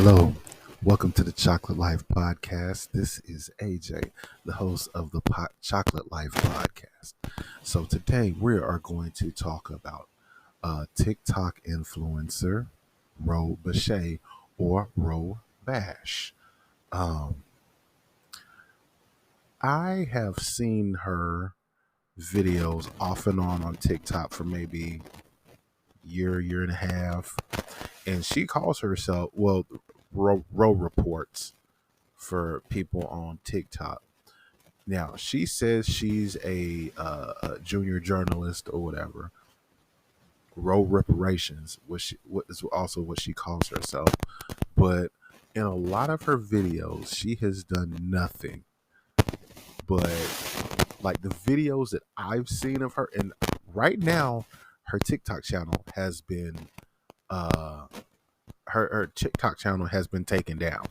Hello, welcome to the Chocolate Life Podcast. This is AJ, the host of the Chocolate Life Podcast. So today we are going to talk about TikTok influencer Rho Bashe or Rho Bashe. Um, I have seen her videos off and on TikTok for maybe year and a half, and she calls herself Rho reports for people on TikTok. Now she says she's a junior journalist or whatever. Rho reparations, what is also what she calls herself. But in a lot of her videos, she has done nothing but like the videos that I've seen of her. And right now, her TikTok channel has been her TikTok channel has been taken down.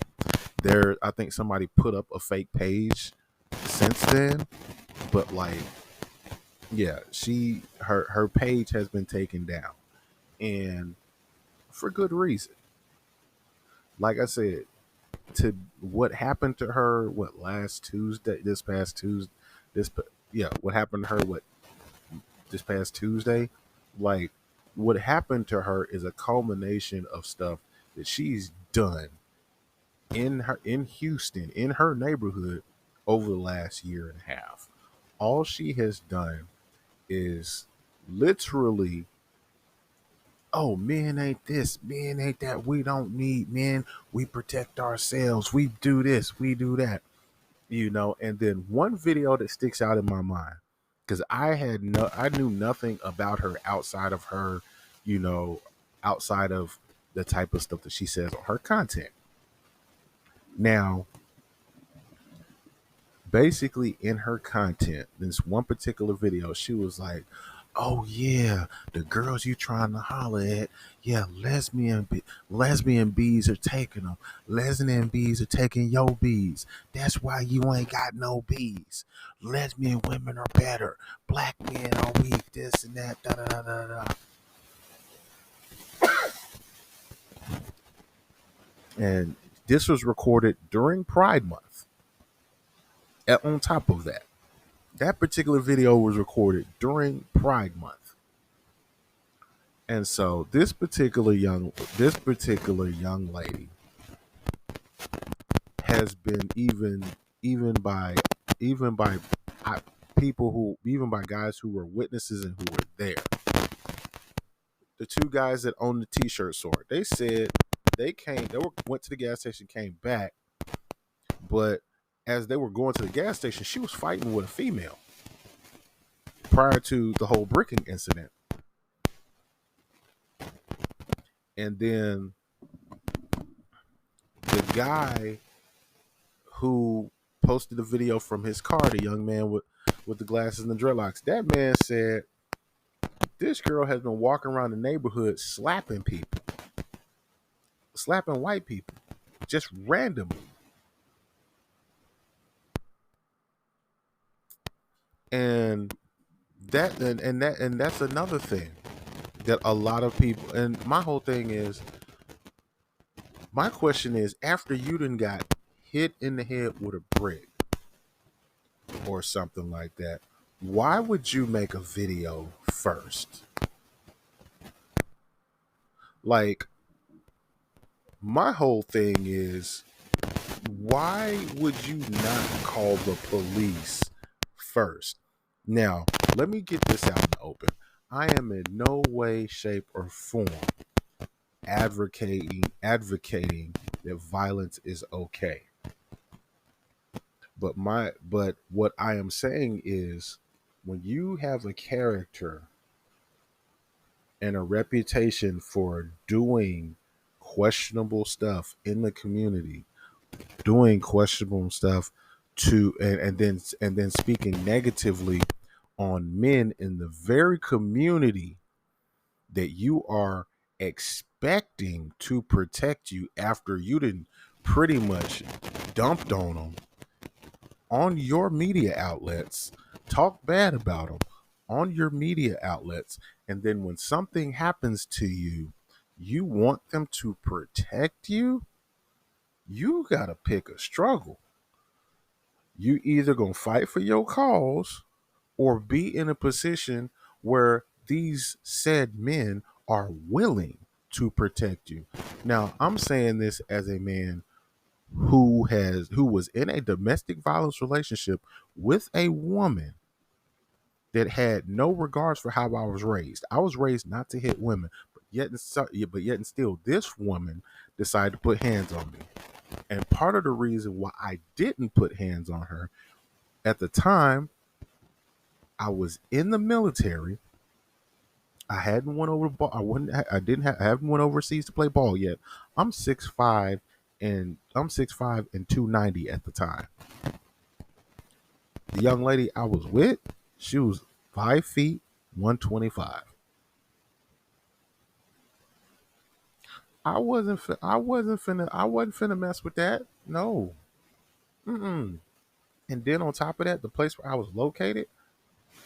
I think somebody put up a fake page since then, but like, yeah, her page has been taken down, and for good reason. Like I said, to what happened to her, what last Tuesday, this past Tuesday, what happened to her, what this past Tuesday, like what happened to her is a culmination of stuff that she's done in Houston, in her neighborhood, over the last year and a half. All she has done is literally, oh, men ain't this, men ain't that, we don't need men, we protect ourselves, we do this, we do that, and then one video that sticks out in my mind, because I knew nothing about her outside of her, you know, outside of the type of stuff that she says on her content. Now, basically in her content, this one particular video, she was like, oh yeah, the girls you trying to holler at, yeah, lesbian bees are taking them. Lesbian bees are taking your bees. That's why you ain't got no bees. Lesbian women are better. Black men are weak. This and that. Da da da da da. And this was recorded during Pride Month. And on top of that, that particular video was recorded during Pride Month. And so this particular young lady has been even by even by people who, even by guys who were witnesses and who were there. The two guys that owned the t-shirt store, they said went to the gas station, came back, but as they were going to the gas station, she was fighting with a female prior to the whole bricking incident. And then the guy who posted the video from his car, the young man with the glasses and the dreadlocks, that man said this girl has been walking around the neighborhood slapping people, slapping white people, just randomly. And that's another thing that a lot of people, and my whole thing is, my question is, after you done got hit in the head with a brick or something like that, why would you make a video first? Like, my whole thing is, why would you not call the police first? Now, let me get this out in the open. I am in no way, shape, or form advocating that violence is okay. But what I am saying is, when you have a character and a reputation for doing questionable stuff in the community, doing questionable stuff to and then speaking negatively on men in the very community that you are expecting to protect you, after you didn't pretty much dumped on your media outlets, talk bad about them on your media outlets, and then when something happens to you, you want them to protect you. You gotta pick a struggle. You either gonna fight for your cause or be in a position where these said men are willing to protect you. Now, I'm saying this as a man who was in a domestic violence relationship with a woman that had no regards for how I was raised. I was raised not to hit women, but yet and still, this woman decided to put hands on me. And part of the reason why I didn't put hands on her at the time, I was in the military. I hadn't went over the ball. I wouldn't. I didn't. I haven't went overseas to play ball yet. I'm 6'5", and I'm 6'5" and 290 at the time. The young lady I was with, she was 5 feet 125. I wasn't finna mess with that. No. Mm-mm. And then on top of that, the place where I was located,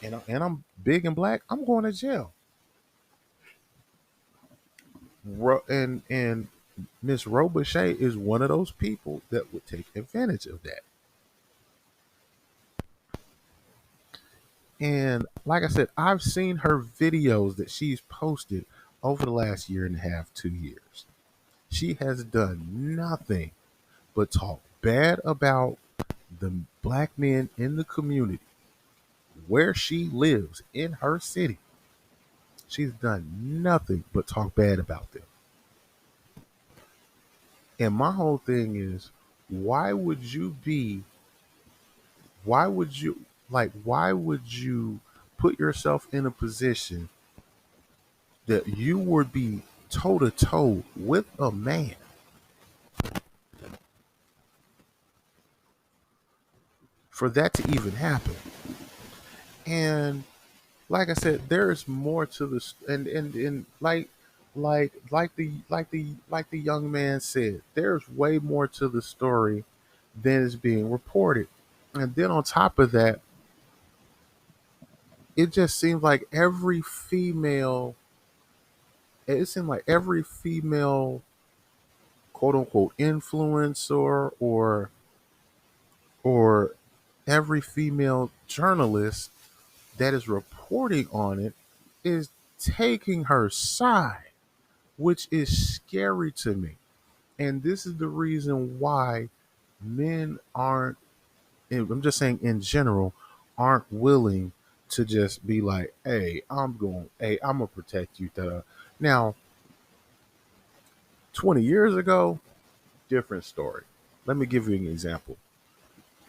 and I'm big and black, I'm going to jail. And Miss Rho Bashe is one of those people that would take advantage of that. And like I said, I've seen her videos that she's posted over the last year and a half, 2 years. She has done nothing but talk bad about the black men in the community where she lives in her city. She's done nothing but talk bad about them. And my whole thing is, why would you be, why would you, why would you put yourself in a position that you would be toe to toe with a man for that to even happen? And like I said, there's more to this, and like the young man said, there's way more to the story than is being reported. And then on top of that, it just seems like it seemed like every female quote unquote influencer or every female journalist that is reporting on it is taking her side, which is scary to me. And this is the reason why men aren't, I'm just saying in general, aren't willing to just be like, hey, I'm gonna protect you. Now, 20 years ago, different story. Let me give you an example.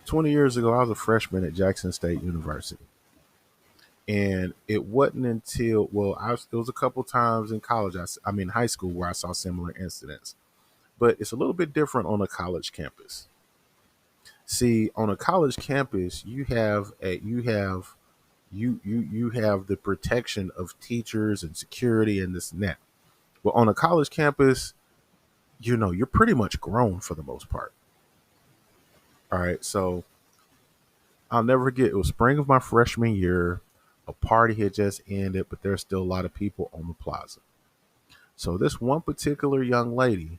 20 years ago, I was a freshman at Jackson State University. And it wasn't until, it was a couple times in college, I mean, high school, where I saw similar incidents. But it's a little bit different on a college campus. See, on a college campus, you have the protection of teachers and security and this and that. Well, on a college campus, you're pretty much grown for the most part. All right. So I'll never forget, it was spring of my freshman year. A party had just ended, but there's still a lot of people on the plaza. So this one particular young lady,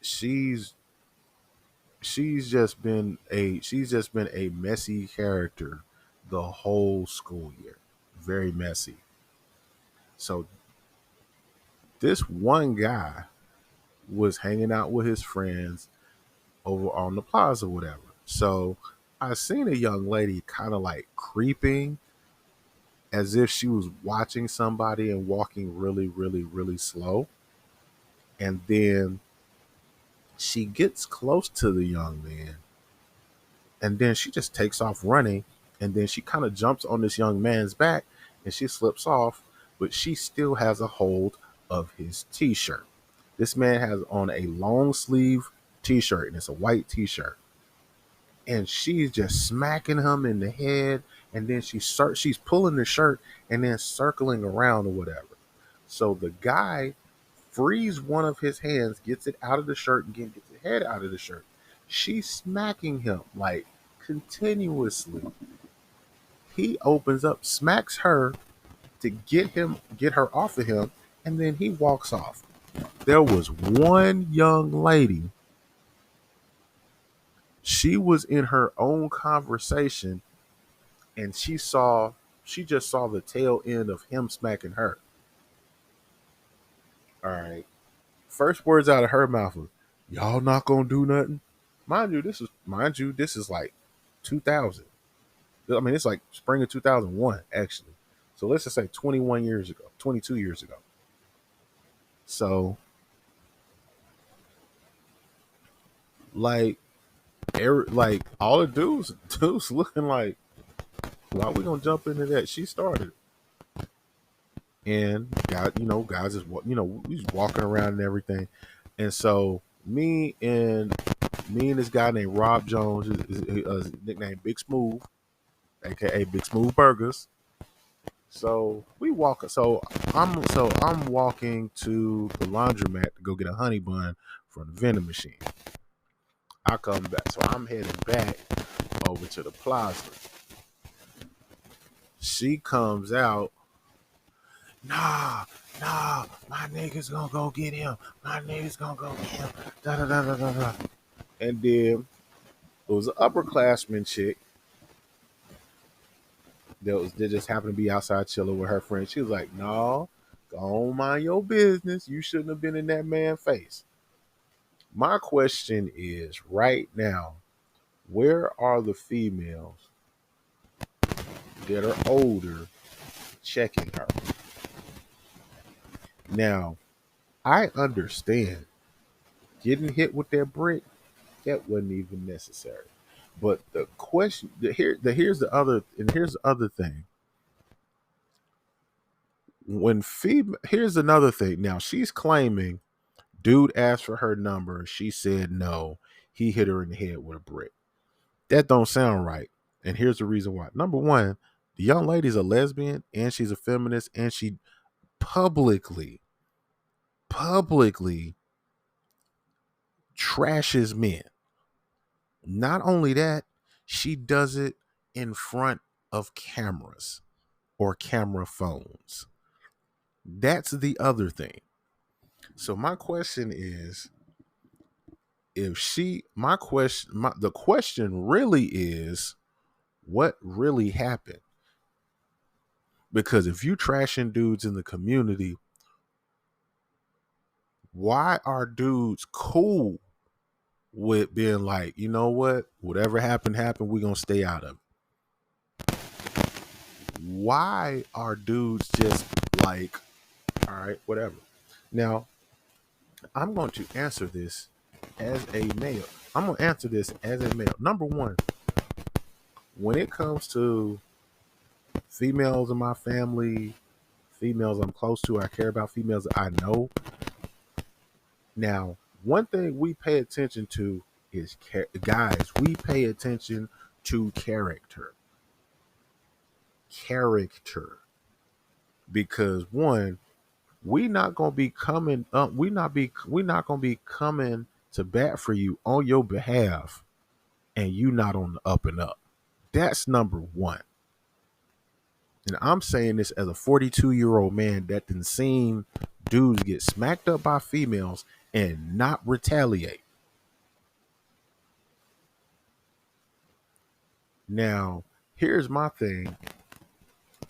she's she's just been a messy character the whole school year. Very messy. So this one guy was hanging out with his friends over on the plaza, whatever. So I seen a young lady kind of like creeping as if she was watching somebody and walking really, really, really slow. And then she gets close to the young man, and then she just takes off running, and then she kind of jumps on this young man's back and she slips off, but she still has a hold of his t-shirt. This man has on a long sleeve t-shirt, and it's a white t-shirt, and she's just smacking him in the head, and then she's pulling the shirt and then circling around or whatever. So the guy frees one of his hands, gets it out of the shirt, and again gets the head out of the shirt. She's smacking him like continuously. He opens up, smacks her to get her off of him, and then he walks off. There was one young lady. She was in her own conversation, and she just saw the tail end of him smacking her. All right. First words out of her mouth was, "Y'all not gonna do nothing." Mind you, this is like 2000. I mean, it's like spring of 2001 actually. So let's just say 21 years ago, 22 years ago. So like, like all the dudes looking like, why we gonna jump into that? She started, and guys is we just walking around and everything, and so me and this guy named Rob Jones, his nickname Big Smooth, aka Big Smooth Burgers. So we walk. So I'm walking to the laundromat to go get a honey bun from the vending machine. I come back, so I'm heading back over to the plaza. She comes out. Nah, nah, my niggas gonna go get him. My niggas gonna go get him. Da da da da da da. And then it was an upperclassman chick that just happened to be outside chilling with her friend. She was like, "No, go on, mind your business. You shouldn't have been in that man's face." My question is, right now, where are the females that are older checking her? Now, I understand getting hit with that brick, that wasn't even necessary. But the question here's the other thing. Here's another thing. Now she's claiming dude asked for her number, she said no. He hit her in the head with a brick. That don't sound right. And here's the reason why. Number one, the young lady's a lesbian and she's a feminist, and she publicly trashes men. Not only that, she does it in front of cameras or camera phones. That's the other thing. So my question is, if she my question my, the question really is, what really happened? Because if you trashing dudes in the community, why are dudes cool with being like, you know what, whatever happened, we're gonna stay out of it? Why are dudes just like, all right, whatever? Now, I'm going to answer this as a male. I'm going to answer this as a male. Number one, when it comes to females in my family, females I'm close to, I care about, females that I know. Now, one thing we pay attention to is guys. We pay attention to character, because one, we not gonna be coming up. We not gonna be coming to bat for you on your behalf, and you not on the up and up. That's number one. And I'm saying this as a 42-year-old man that done seen dudes get smacked up by females and not retaliate. Now, here's my thing.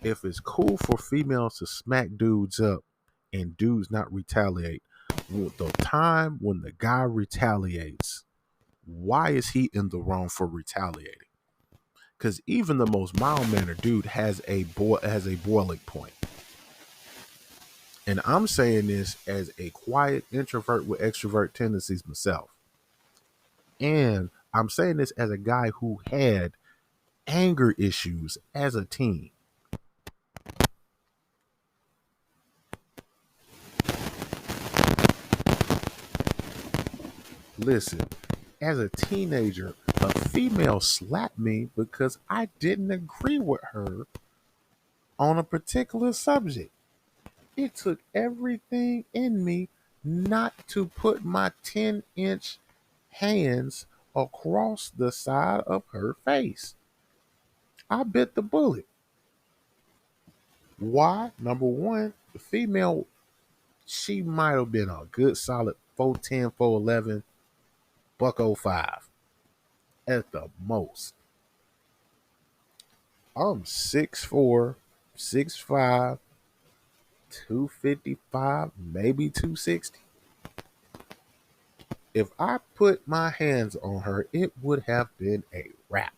If it's cool for females to smack dudes up and dudes not retaliate, the time when the guy retaliates, why is he in the wrong for retaliating? Because even the most mild mannered dude has a boiling point. And I'm saying this as a quiet introvert with extrovert tendencies myself. And I'm saying this as a guy who had anger issues as a teen. Listen, as a teenager, a female slapped me because I didn't agree with her on a particular subject. It took everything in me not to put my 10-inch hands across the side of her face. I bit the bullet. Why? Number one, the female. She might have been a good solid 4'10", 4'11", buck '05 at the most. I'm 6'4", 6'5", 255, maybe 260. If I put my hands on her, it would have been a wrap.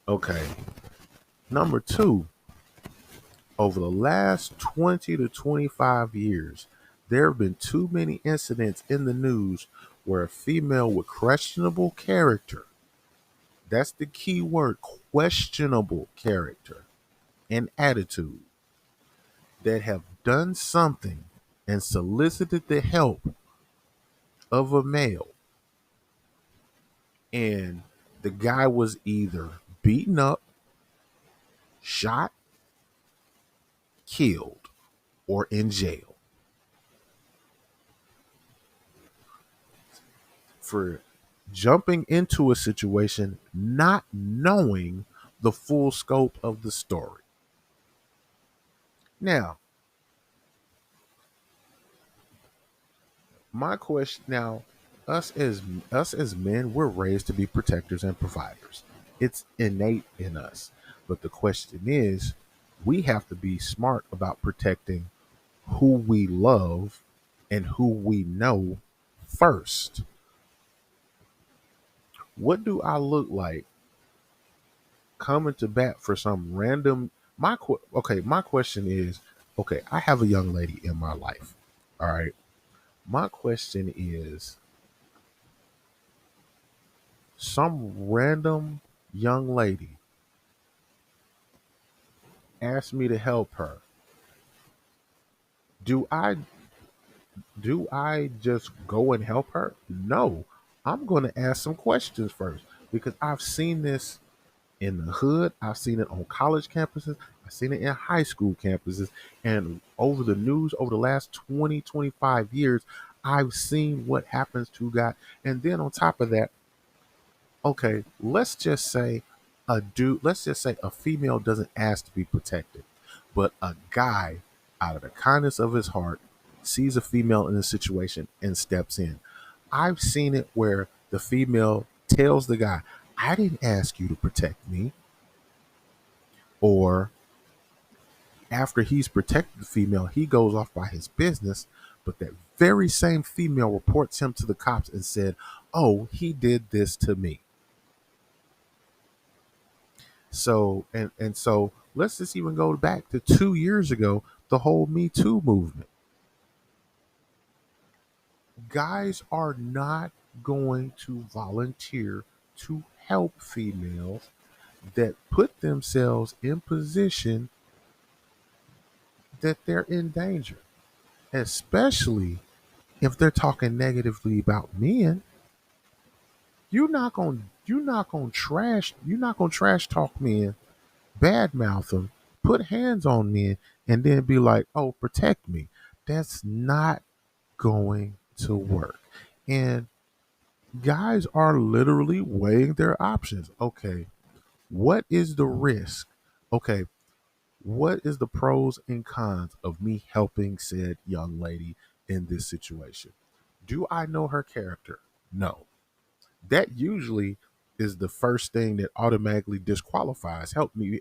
Okay. Number two, over the last 20 to 25 years, there have been too many incidents in the news where a female with questionable character, that's the key word, questionable character and attitude, that have done something and solicited the help of a male, and the guy was either beaten up, shot, killed, or in jail for jumping into a situation not knowing the full scope of the story. Now, my question now, us as men, we're raised to be protectors and providers. It's innate in us. But the question is, we have to be smart about protecting who we love and who we know first. What do I look like coming to bat for some random my question is, okay, I have a young lady in my life. All right. My question is, some random young lady asked me to help her. Do I do I just go and help her? No. I'm going to ask some questions first because I've seen this in the hood. I've seen it on college campuses. I've seen it in high school campuses. And over the news, over the last 20, 25 years, I've seen what happens to God. And then on top of that, okay, let's just say a female doesn't ask to be protected, but a guy, out of the kindness of his heart, sees a female in a situation and steps in. I've seen it where the female tells the guy, I didn't ask you to protect me. Or after he's protected the female, he goes off by his business. But that very same female reports him to the cops and said, oh, he did this to me. So let's just even go back to 2 years ago, the whole Me Too movement. Guys are not going to volunteer to help females that put themselves in position that they're in danger, especially if they're talking negatively about men. You're not gonna trash talk men, badmouth them, put hands on men, and then be like, oh, protect me. That's not going to work. And guys are literally weighing their options. Okay, what is the risk? Okay, what is the pros and cons of me helping said young lady in this situation? Do I know her character? No. That usually is the first thing that automatically disqualifies me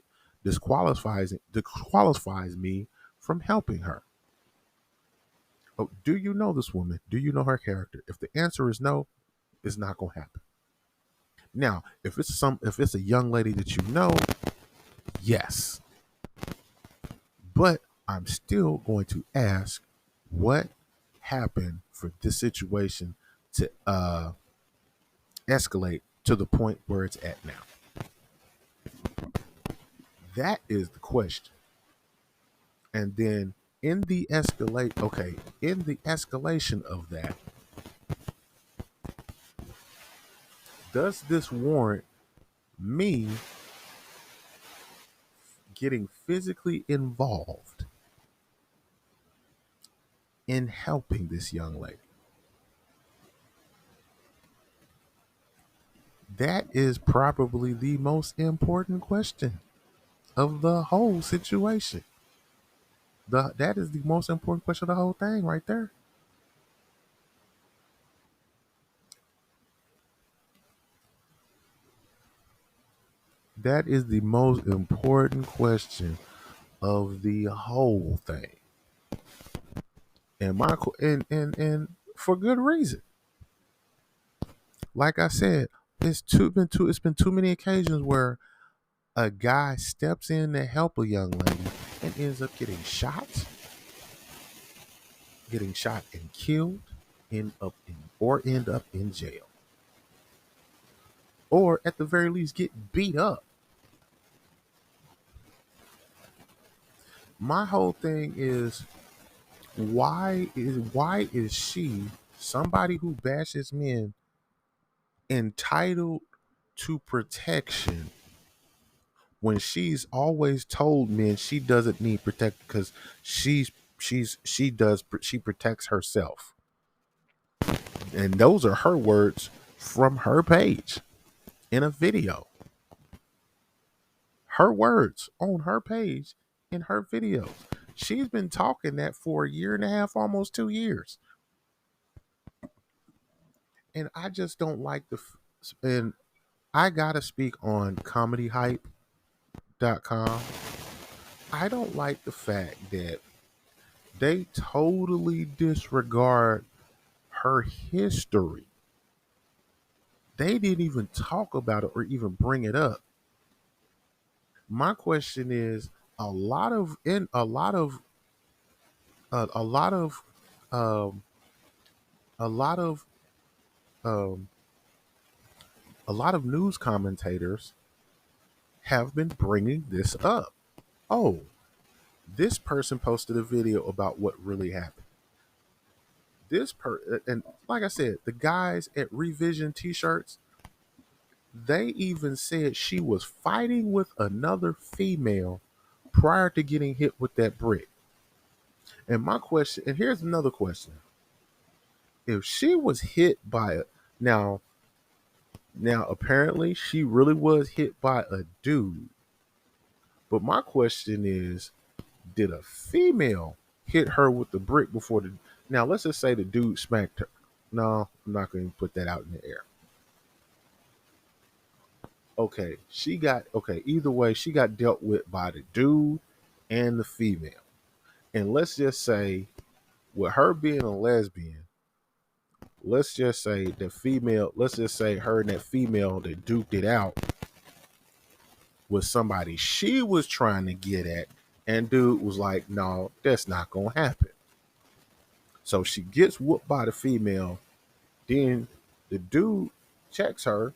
from helping her. Oh, do you know this woman? Do you know her character? If the answer is no, it's not gonna happen. Now, if it's a young lady that you know, yes. But I'm still going to ask what happened for this situation to escalate to the point where it's at now. That is the question. And then in the escalation of that, does this warrant me getting physically involved in helping this young lady? That is probably the most important question. of the whole situation. That is the most important question of the whole thing right there. That is the most important question of the whole thing. And for good reason. Like I said, it's been too many occasions where a guy steps in to help a young lady and ends up getting shot and killed, end up in jail, or at the very least get beat up. My whole thing is why is she, somebody who bashes men, entitled to protection when she's always told men she doesn't need protection because she protects herself. And those are her words from her page in a video. Her words on her page in her videos. She's been talking that for a year and a half, almost 2 years. And I just don't like and I gotta speak on comedyhype.com. I don't like the fact that they totally disregard her history. They didn't even talk about it or even bring it up. My question is, a lot of in a lot of um a lot of um a lot of news commentators have been bringing this up. Oh, this person posted a video about what really happened. And like I said, the guys at Revision T-shirts, they even said she was fighting with another female prior to getting hit with that brick. And my question, and here's another question: if she was hit by a now now apparently she really was hit by a dude, but my question is, did a female hit her with the brick before the now let's just say the dude smacked her. No, I'm not going to put that out in the air. Okay, either way, she got dealt with by the dude and the female. And let's just say, with her being a lesbian, let's just say her and that female that duked it out was somebody she was trying to get at, and dude was like, no, that's not gonna happen. So she gets whooped by the female, then the dude checks her,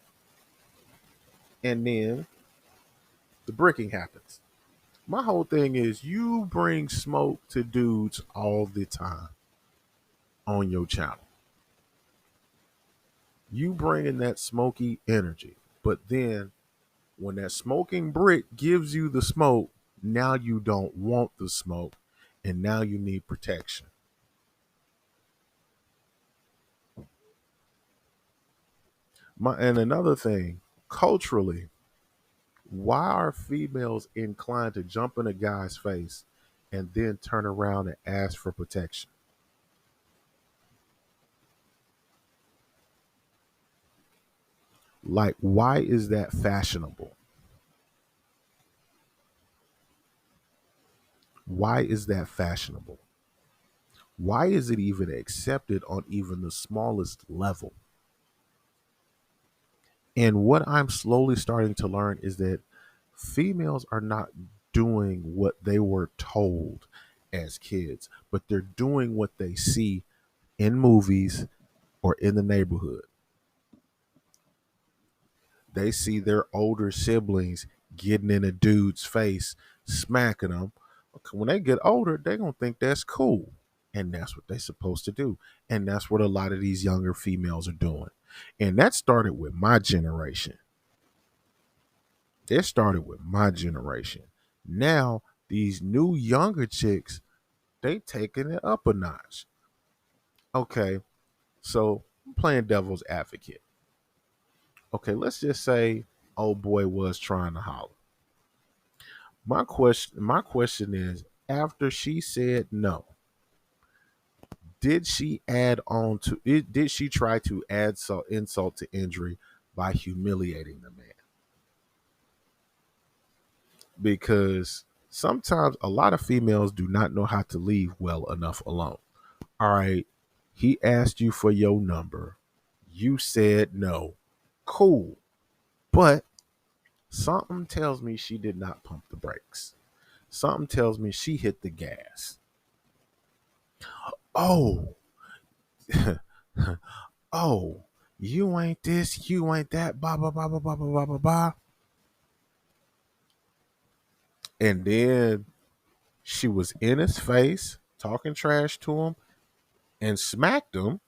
and then the bricking happens. My whole thing is, you bring smoke to dudes all the time on your channel. You bring in that smoky energy, but then when that smoking brick gives you the smoke, now you don't want the smoke, and now you need protection. And another thing, culturally, why are females inclined to jump in a guy's face and then turn around and ask for protection? Like, why is that fashionable? Why is that fashionable? Why is it even accepted on even the smallest level? And what I'm slowly starting to learn is that females are not doing what they were told as kids, but they're doing what they see in movies or in the neighborhood. They see their older siblings getting in a dude's face, smacking them. When they get older, they're going to think that's cool. And that's what they're supposed to do. And that's what a lot of these younger females are doing. And that started with my generation. It started with my generation. Now, these new younger chicks, they taking it up a notch. Okay, so I'm playing devil's advocate. Okay, let's just say old boy was trying to holler. My question is, after she said no, did she add on to it? Did she try to add insult to injury by humiliating the man? Because sometimes a lot of females do not know how to leave well enough alone. All right, he asked you for your number. You said no. Cool. But something tells me she did not pump the brakes. Something tells me she hit the gas. Oh, oh, you ain't this, you ain't that, blah, blah, blah, blah, blah, blah, blah, blah, blah. And then she was in his face, talking trash to him, and smacked him.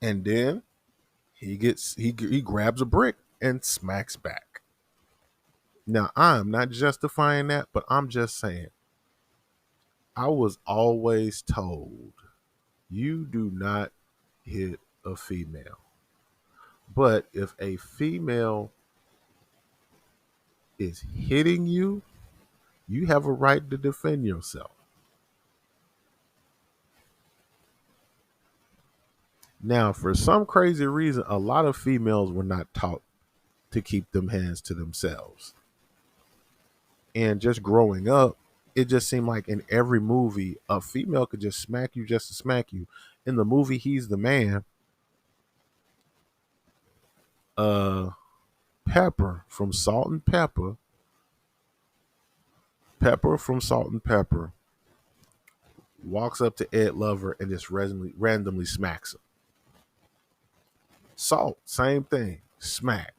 And then he grabs a brick and smacks back. Now, I'm not justifying that, but I'm just saying I was always told you do not hit a female. But if a female is hitting you, you have a right to defend yourself. Now, for some crazy reason, a lot of females were not taught to keep them hands to themselves. And just growing up, it just seemed like in every movie, a female could just smack you just to smack you. In the movie He's the Man, uh, Pepper from Salt and Pepper, Pepper from Salt and Pepper walks up to Ed Lover and just randomly smacks him. Salt, same thing, smack.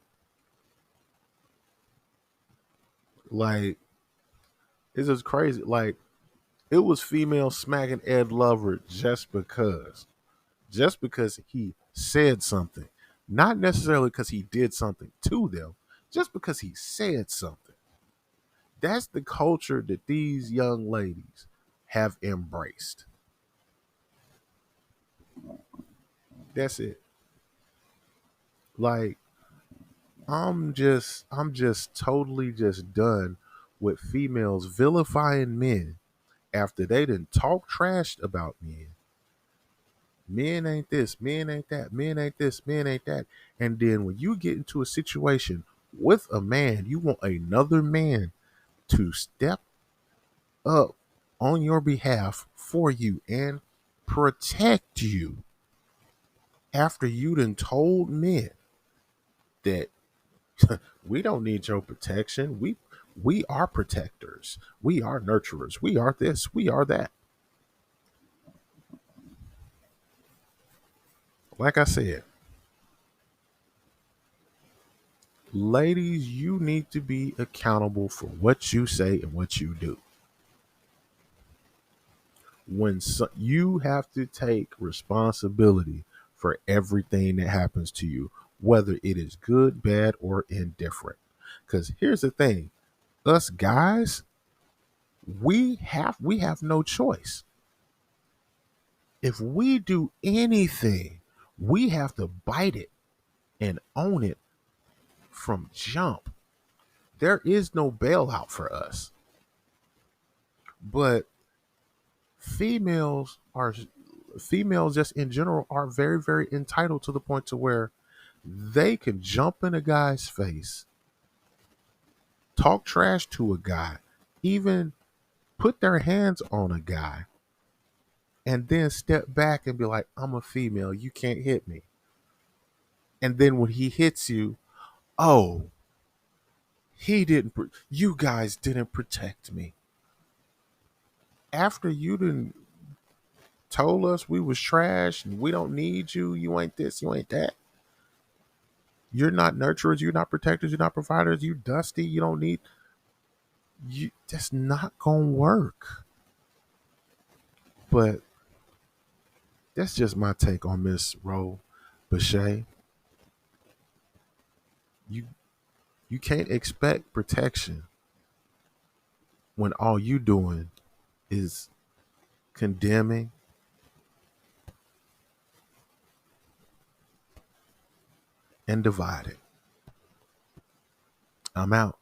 Like, it's just crazy. Like, it was female smacking Ed Lover just because he said something, not necessarily because he did something to them, just because he said something. That's the culture that these young ladies have embraced. That's it. Like, I'm just totally just done with females vilifying men after they done talk trash about men. Men ain't this, men ain't that, men ain't this, men ain't that. And then when you get into a situation with a man, you want another man to step up on your behalf for you and protect you after you done told men that we don't need your protection. We are protectors. We are nurturers. We are this. We are that. Like I said, ladies, you need to be accountable for what you say and what you do. You have to take responsibility for everything that happens to you, whether it is good, bad, or indifferent. Because here's the thing, us guys, we have no choice. If we do anything, we have to bite it and own it from jump. There is no bailout for us. But females are females just in general are very, very entitled to the point to where they can jump in a guy's face, talk trash to a guy, even put their hands on a guy, and then step back and be like, I'm a female, you can't hit me. And then when he hits you, oh, you guys didn't protect me. After you didn't told us we was trash and we don't need you, you ain't this, you ain't that. You're not nurturers, you're not protectors, you're not providers, you dusty, you don't need you. That's not gonna work. But that's just my take on Miss Rho Bashe. You you can't expect protection when all you doing is condemning and dividing. I'm out.